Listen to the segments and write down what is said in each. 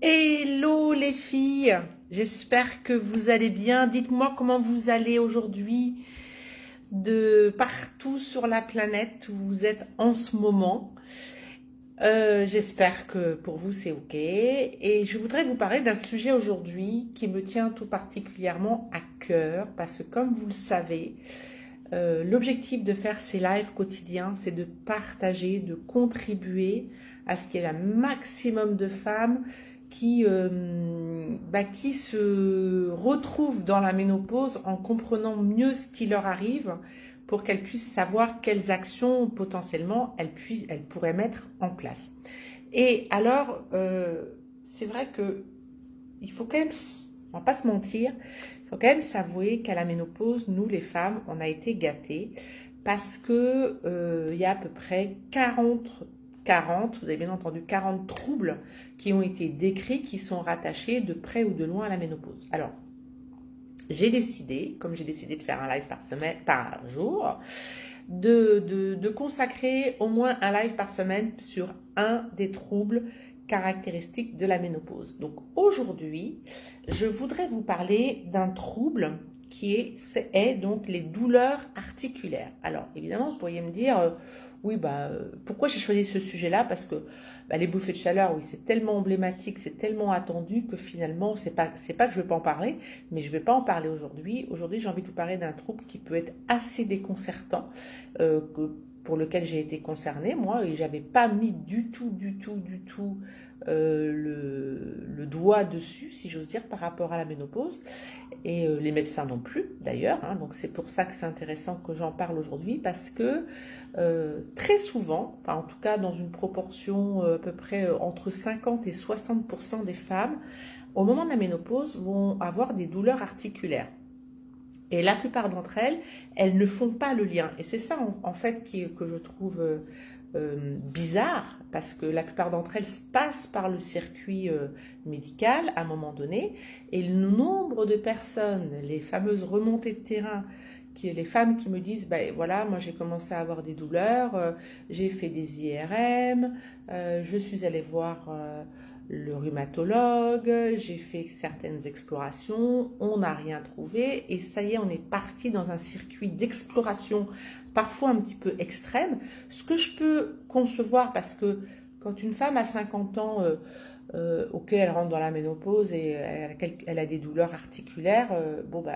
Hello les filles, j'espère que vous allez bien. Dites-moi comment vous allez aujourd'hui de partout sur la planète où vous êtes en ce moment. J'espère que pour vous c'est ok. Et je voudrais vous parler d'un sujet aujourd'hui qui me tient tout particulièrement à cœur parce que comme vous le savez, l'objectif de faire ces lives quotidiens, c'est de partager, de contribuer à ce qu'il y ait un maximum de femmes qui se retrouvent dans la ménopause en comprenant mieux ce qui leur arrive pour qu'elles puissent savoir quelles actions potentiellement elles pourraient mettre en place. Et alors, c'est vrai que il faut quand même, on va pas se mentir, il faut quand même s'avouer qu'à la ménopause, nous les femmes, on a été gâtées parce que il y a à peu près 40, vous avez bien entendu, 40 troubles qui ont été décrits, qui sont rattachés de près ou de loin à la ménopause. Alors, j'ai décidé, comme j'ai décidé de faire un live par semaine, par jour, de consacrer au moins un live par semaine sur un des troubles caractéristiques de la ménopause. Donc aujourd'hui, je voudrais vous parler d'un trouble qui est donc les douleurs articulaires. Alors évidemment, vous pourriez me dire, oui, pourquoi j'ai choisi ce sujet-là? Parce que les bouffées de chaleur, oui, c'est tellement emblématique, c'est tellement attendu que finalement, c'est pas que je ne veux pas en parler, mais je ne vais pas en parler aujourd'hui. Aujourd'hui, j'ai envie de vous parler d'un trouble qui peut être assez déconcertant, pour lequel j'ai été concernée, moi, et j'avais pas mis du tout le doigt dessus, si j'ose dire, par rapport à la ménopause, et les médecins non plus, d'ailleurs, hein, donc c'est pour ça que c'est intéressant que j'en parle aujourd'hui, parce que très souvent, enfin en tout cas dans une proportion à peu près entre 50 et 60% des femmes, au moment de la ménopause, vont avoir des douleurs articulaires. Et la plupart d'entre elles, elles ne font pas le lien. Et c'est ça, en fait, que je trouve bizarre, parce que la plupart d'entre elles passent par le circuit médical à un moment donné, et le nombre de personnes, les fameuses remontées de terrain, les femmes qui me disent, ben voilà, moi j'ai commencé à avoir des douleurs, j'ai fait des IRM, je suis allée voir le rhumatologue, j'ai fait certaines explorations, on n'a rien trouvé et ça y est, on est parti dans un circuit d'exploration parfois un petit peu extrême, ce que je peux concevoir parce que quand une femme a 50 ans, ok, elle rentre dans la ménopause et elle a des douleurs articulaires,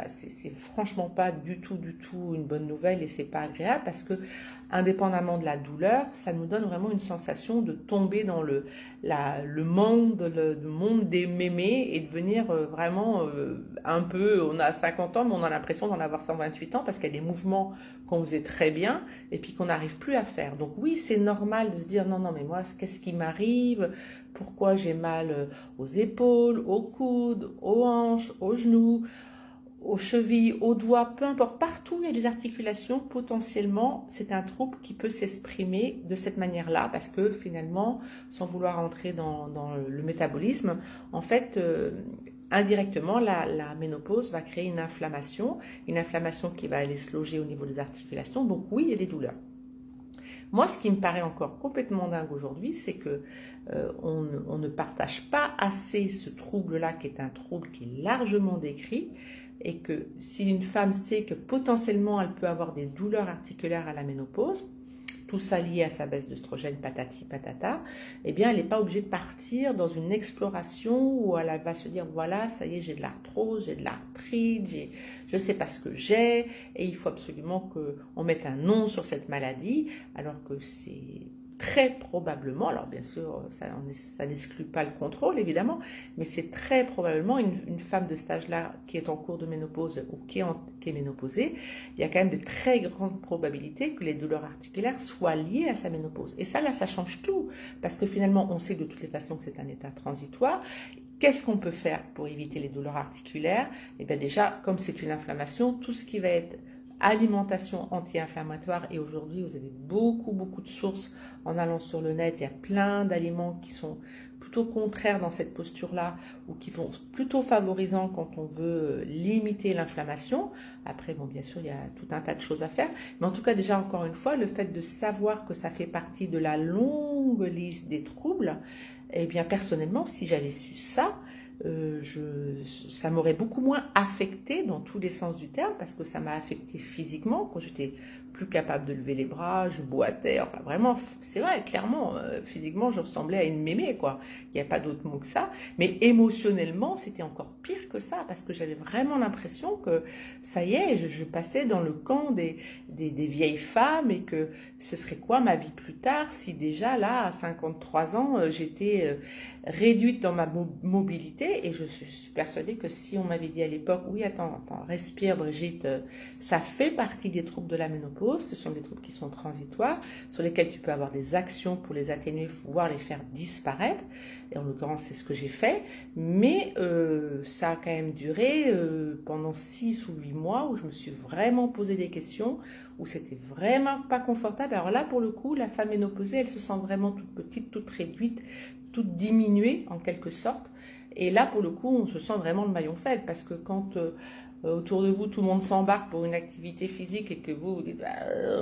c'est franchement pas du tout une bonne nouvelle et c'est pas agréable parce que indépendamment de la douleur, ça nous donne vraiment une sensation de tomber dans le monde des mémés et devenir vraiment un peu, on a 50 ans mais on a l'impression d'en avoir 128 ans parce qu'il y a des mouvements qu'on faisait très bien et puis qu'on n'arrive plus à faire. Donc oui, c'est normal de se dire non mais moi qu'est-ce qui m'arrive? Pourquoi j'ai mal aux épaules, aux coudes, aux hanches, aux genoux, aux chevilles, aux doigts, peu importe, partout où il y a des articulations, potentiellement, c'est un trouble qui peut s'exprimer de cette manière-là, parce que finalement, sans vouloir entrer dans le métabolisme, en fait, indirectement, la ménopause va créer une inflammation qui va aller se loger au niveau des articulations, donc oui, il y a des douleurs. Moi, ce qui me paraît encore complètement dingue aujourd'hui, c'est que on ne partage pas assez ce trouble-là, qui est un trouble qui est largement décrit, et que si une femme sait que potentiellement elle peut avoir des douleurs articulaires à la ménopause, tout ça lié à sa baisse d'œstrogène, patati patata, eh bien elle n'est pas obligée de partir dans une exploration où elle va se dire voilà, ça y est, j'ai de l'arthrose, j'ai de l'arthrite, je ne sais pas ce que j'ai, et il faut absolument qu'on mette un nom sur cette maladie, alors que c'est très probablement, alors bien sûr ça n'exclut pas le contrôle évidemment, mais c'est très probablement une femme de cet âge-là qui est en cours de ménopause ou qui est ménopausée, il y a quand même de très grandes probabilités que les douleurs articulaires soient liées à sa ménopause. Et ça, là, ça change tout, parce que finalement, on sait de toutes les façons que c'est un état transitoire. Qu'est-ce qu'on peut faire pour éviter les douleurs articulaires? Eh bien déjà, comme c'est une inflammation, tout ce qui va être alimentation anti-inflammatoire, et aujourd'hui vous avez beaucoup de sources en allant sur le net, il y a plein d'aliments qui sont plutôt contraires dans cette posture-là ou qui vont plutôt favorisants quand on veut limiter l'inflammation. Après, bon, bien sûr, il y a tout un tas de choses à faire. Mais en tout cas, déjà, encore une fois, le fait de savoir que ça fait partie de la longue liste des troubles, eh bien, personnellement, si j'avais su ça, ça m'aurait beaucoup moins affecté dans tous les sens du terme parce que ça m'a affecté physiquement quand j'étais plus capable de lever les bras, je boitais, enfin vraiment, c'est vrai, clairement, physiquement je ressemblais à une mémé quoi, il n'y a pas d'autre mot que ça, mais émotionnellement c'était encore pire que ça parce que j'avais vraiment l'impression que ça y est, je passais dans le camp des vieilles femmes et que ce serait quoi ma vie plus tard si déjà là à 53 ans j'étais réduite dans ma mobilité et je suis persuadée que si on m'avait dit à l'époque, oui attends, respire Brigitte, ça fait partie des troubles de la ménopause, ce sont des troubles qui sont transitoires, sur lesquels tu peux avoir des actions pour les atténuer, voire les faire disparaître, et en l'occurrence c'est ce que j'ai fait, mais ça a quand même duré pendant 6 ou 8 mois où je me suis vraiment posé des questions, où c'était vraiment pas confortable. Alors là pour le coup, la femme ménopausée, elle se sent vraiment toute petite, toute réduite, toute diminuée en quelque sorte. Et là, pour le coup, on se sent vraiment le maillon faible parce que quand autour de vous, tout le monde s'embarque pour une activité physique et que vous dites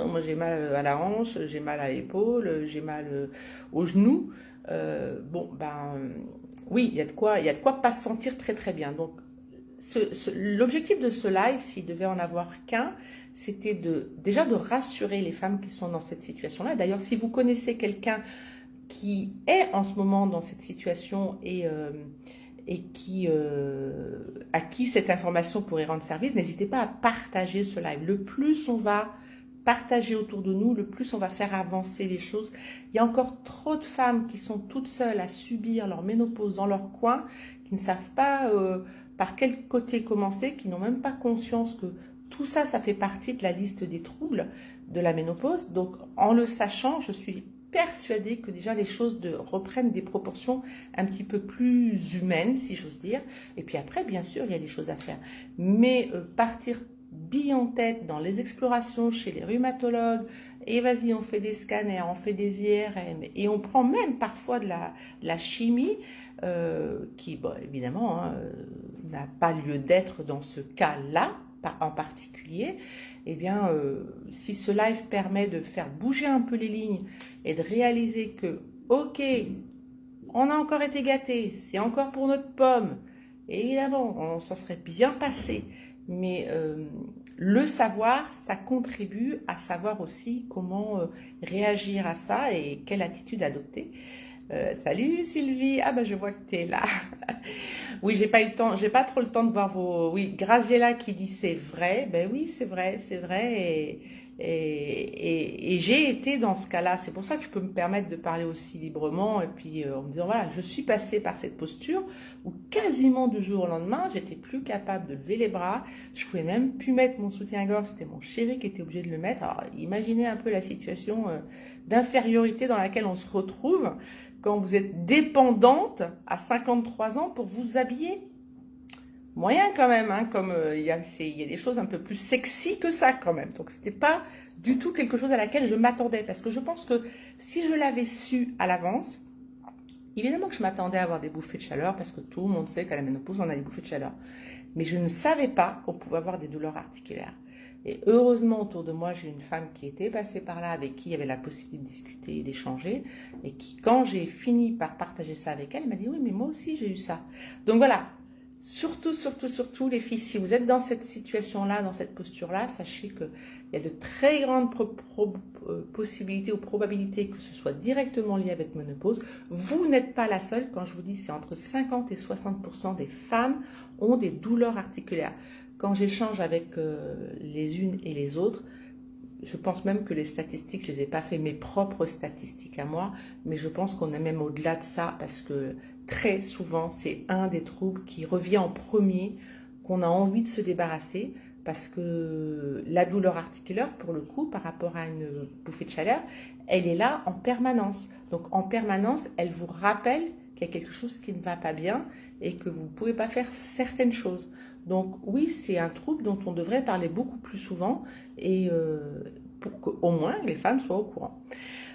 moi j'ai mal à la hanche, j'ai mal à l'épaule, j'ai mal au genou, oui, il y a de quoi pas se sentir très très bien. Donc, l'objectif de ce live, s'il devait en avoir qu'un, c'était déjà de rassurer les femmes qui sont dans cette situation-là. D'ailleurs, si vous connaissez quelqu'un qui est en ce moment dans cette situation et à qui cette information pourrait rendre service, n'hésitez pas à partager ce live. Le plus on va partager autour de nous, le plus on va faire avancer les choses. Il y a encore trop de femmes qui sont toutes seules à subir leur ménopause dans leur coin, qui ne savent pas par quel côté commencer, qui n'ont même pas conscience que tout ça, ça fait partie de la liste des troubles de la ménopause. Donc, en le sachant, je suis persuadée que déjà les choses reprennent des proportions un petit peu plus humaines, si j'ose dire. Et puis après, bien sûr, il y a des choses à faire. Mais partir bille en tête dans les explorations chez les rhumatologues, et vas-y, on fait des scanners, on fait des IRM, et on prend même parfois de la chimie, qui, bon, évidemment, hein, n'a pas lieu d'être dans ce cas-là, en particulier, eh bien, si ce live permet de faire bouger un peu les lignes et de réaliser que, ok, on a encore été gâtés, c'est encore pour notre pomme, évidemment, on s'en serait bien passé, mais le savoir, ça contribue à savoir aussi comment réagir à ça et quelle attitude adopter. Salut Sylvie, ah bah je vois que tu es là. Oui, j'ai pas eu le temps, j'ai pas trop le temps de voir vos. Oui, Graziella qui dit c'est vrai. Ben oui, c'est vrai. Et j'ai été dans ce cas-là. C'est pour ça que je peux me permettre de parler aussi librement. Et puis en me disant voilà, je suis passée par cette posture où quasiment du jour au lendemain, j'étais plus capable de lever les bras. Je pouvais même plus mettre mon soutien-gorge. C'était mon chéri qui était obligé de le mettre. Alors imaginez un peu la situation d'infériorité dans laquelle on se retrouve quand vous êtes dépendante à 53 ans pour vous habiller. Moyen quand même, hein, comme il y a des choses un peu plus sexy que ça quand même. Donc c'était pas du tout quelque chose à laquelle je m'attendais. Parce que je pense que si je l'avais su à l'avance, évidemment que je m'attendais à avoir des bouffées de chaleur, parce que tout le monde sait qu'à la ménopause, on a des bouffées de chaleur. Mais je ne savais pas qu'on pouvait avoir des douleurs articulaires. Et heureusement, autour de moi, j'ai une femme qui était passée par là, avec qui il y avait la possibilité de discuter et d'échanger, et qui, quand j'ai fini par partager ça avec elle, m'a dit « Oui, mais moi aussi, j'ai eu ça. » Donc voilà, surtout, les filles, si vous êtes dans cette situation-là, dans cette posture-là, sachez qu'il y a de très grandes possibilités ou probabilités que ce soit directement lié avec ménopause. Vous n'êtes pas la seule. Quand je vous dis c'est entre 50 et 60% des femmes ont des douleurs articulaires. Quand j'échange avec les unes et les autres, je pense même que les statistiques, je ne les ai pas fait mes propres statistiques à moi, mais je pense qu'on est même au-delà de ça parce que très souvent, c'est un des troubles qui revient en premier, qu'on a envie de se débarrasser parce que la douleur articulaire, pour le coup, par rapport à une bouffée de chaleur, elle est là en permanence. Donc en permanence, elle vous rappelle qu'il y a quelque chose qui ne va pas bien et que vous ne pouvez pas faire certaines choses. Donc oui, c'est un trouble dont on devrait parler beaucoup plus souvent et pour qu'au moins les femmes soient au courant.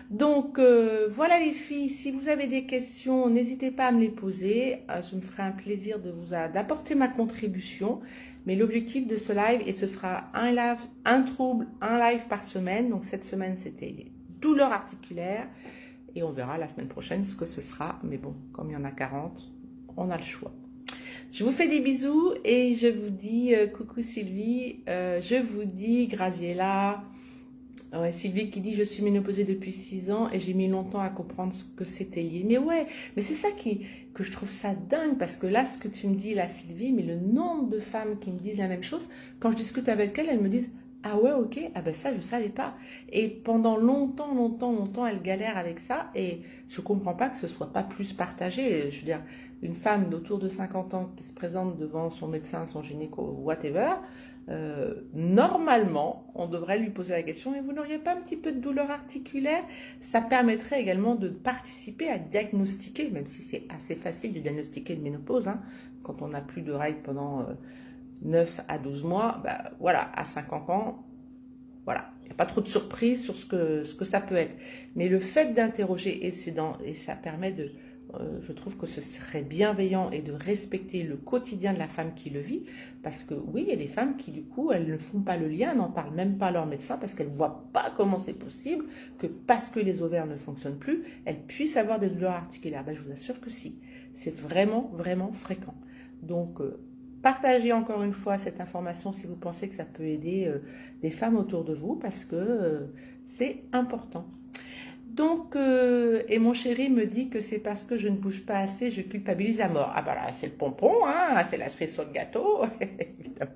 Donc, voilà les filles, si vous avez des questions, n'hésitez pas à me les poser. Je me ferai un plaisir d'apporter ma contribution. Mais l'objectif de ce live, et ce sera un live, un trouble, un live par semaine. Donc, cette semaine, c'était les douleurs articulaires. Et on verra la semaine prochaine ce que ce sera. Mais bon, comme il y en a 40, on a le choix. Je vous fais des bisous et je vous dis coucou Sylvie. Je vous dis Graziella. Ouais, Sylvie qui dit je suis ménopausée depuis 6 ans et j'ai mis longtemps à comprendre ce que c'était lié. Mais ouais, mais c'est ça que je trouve ça dingue parce que là, ce que tu me dis là, Sylvie, mais le nombre de femmes qui me disent la même chose, quand je discute avec elles, elles me disent ah ouais, ok, ah ben ça, je savais pas. Et pendant longtemps, elles galèrent avec ça et je comprends pas que ce soit pas plus partagé. Je veux dire, une femme d'autour de 50 ans qui se présente devant son médecin, son gynéco, whatever, normalement, on devrait lui poser la question, et vous n'auriez pas un petit peu de douleur articulaire? Ça permettrait également de participer à diagnostiquer, même si c'est assez facile de diagnostiquer une ménopause, hein, quand on n'a plus de règles pendant 9 à 12 mois, bah, voilà, à 50 ans, voilà, il n'y a pas trop de surprise sur ce que ça peut être. Mais le fait d'interroger, et ça permet de... je trouve que ce serait bienveillant et de respecter le quotidien de la femme qui le vit, parce que oui, il y a des femmes qui du coup, elles ne font pas le lien, n'en parlent même pas à leur médecin, parce qu'elles ne voient pas comment c'est possible que parce que les ovaires ne fonctionnent plus, elles puissent avoir des douleurs articulaires. Ben, je vous assure que si, c'est vraiment fréquent. Donc, partagez encore une fois cette information si vous pensez que ça peut aider des femmes autour de vous, parce que c'est important. Donc, et mon chéri me dit que c'est parce que je ne bouge pas assez, je culpabilise à mort. Ah bah là, c'est le pompon, hein, c'est la cerise sur le gâteau, évidemment.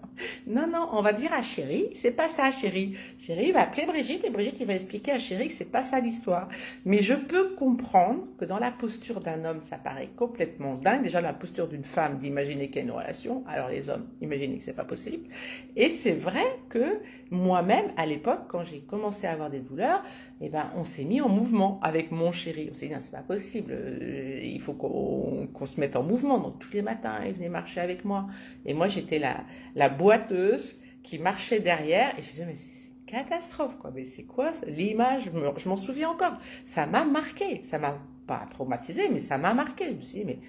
Non, on va dire à chéri, c'est pas ça, chéri. Chéri va appeler Brigitte, et Brigitte, il va expliquer à chéri que c'est pas ça l'histoire. Mais je peux comprendre que dans la posture d'un homme, ça paraît complètement dingue. Déjà, la posture d'une femme d'imaginer qu'il y a une relation. Alors les hommes, imaginez que c'est pas possible. Et c'est vrai que moi-même, à l'époque, quand j'ai commencé à avoir des douleurs, eh ben, on s'est mis en mouvement avec mon chéri. On s'est dit, c'est pas possible, il faut qu'on se mette en mouvement. Donc, tous les matins, il venait marcher avec moi. Et moi, j'étais la boiteuse qui marchait derrière. Et je me disais, mais c'est une catastrophe, quoi. Mais c'est quoi l'image? Je m'en souviens encore. Ça m'a marqué. Ça m'a pas traumatisé, mais ça m'a marqué. Je me suis dit, mais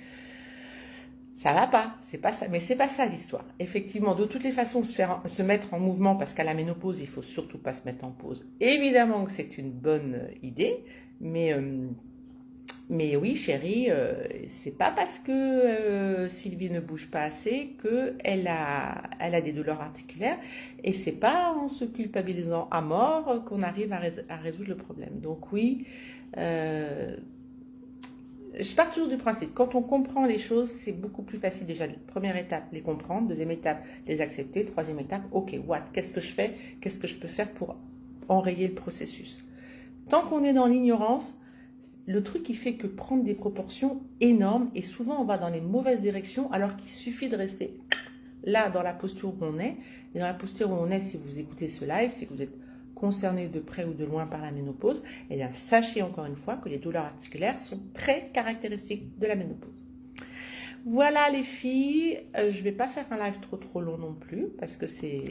ça va pas, c'est pas ça, mais c'est pas ça l'histoire. Effectivement, de toutes les façons, se mettre en mouvement, parce qu'à la ménopause, il faut surtout pas se mettre en pause. Évidemment que c'est une bonne idée, mais oui, chérie, c'est pas parce que Sylvie ne bouge pas assez que elle a des douleurs articulaires, et c'est pas en se culpabilisant à mort qu'on arrive à résoudre le problème. Donc oui. Je pars toujours du principe, quand on comprend les choses, c'est beaucoup plus facile déjà. Première étape, les comprendre. Deuxième étape, les accepter. Troisième étape, ok, qu'est-ce que je fais? Qu'est-ce que je peux faire pour enrayer le processus? Tant qu'on est dans l'ignorance, le truc qui fait que prendre des proportions énormes, et souvent on va dans les mauvaises directions, alors qu'il suffit de rester là dans la posture où on est. Et dans la posture où on est, si vous écoutez ce live, c'est que vous êtes concerné de près ou de loin par la ménopause, et bien sachez encore une fois que les douleurs articulaires sont très caractéristiques de la ménopause. Voilà les filles, je ne vais pas faire un live trop long non plus, parce que c'est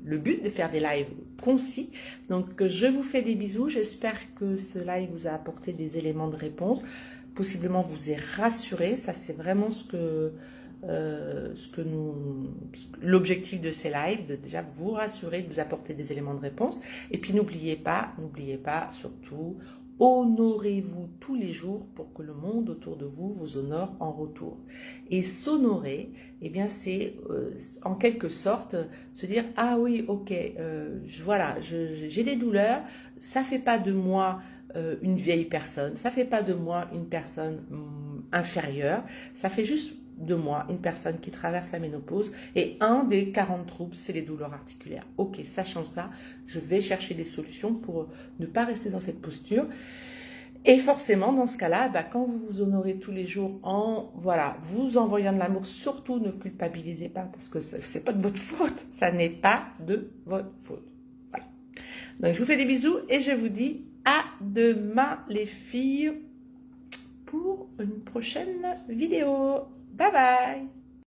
le but de faire des lives concis. Donc je vous fais des bisous, j'espère que ce live vous a apporté des éléments de réponse, possiblement vous ait rassuré. Ça c'est vraiment l'objectif de ces lives, de déjà vous rassurer, de vous apporter des éléments de réponse. Et puis n'oubliez pas surtout, honorez-vous tous les jours pour que le monde autour de vous vous honore en retour. Et s'honorer, eh bien c'est en quelque sorte se dire, ah oui, ok, voilà, j'ai des douleurs, ça fait pas de moi une vieille personne, ça fait pas de moi une personne inférieure, ça fait juste de moi une personne qui traverse la ménopause, et un des 40 troubles, c'est les douleurs articulaires. Ok, sachant ça, je vais chercher des solutions pour ne pas rester dans cette posture. Et forcément, dans ce cas-là, quand vous vous honorez tous les jours en vous envoyant de l'amour, surtout ne culpabilisez pas, parce que c'est pas de votre faute, ça n'est pas de votre faute. Voilà. Donc je vous fais des bisous et je vous dis à demain les filles pour une prochaine vidéo. Bye bye!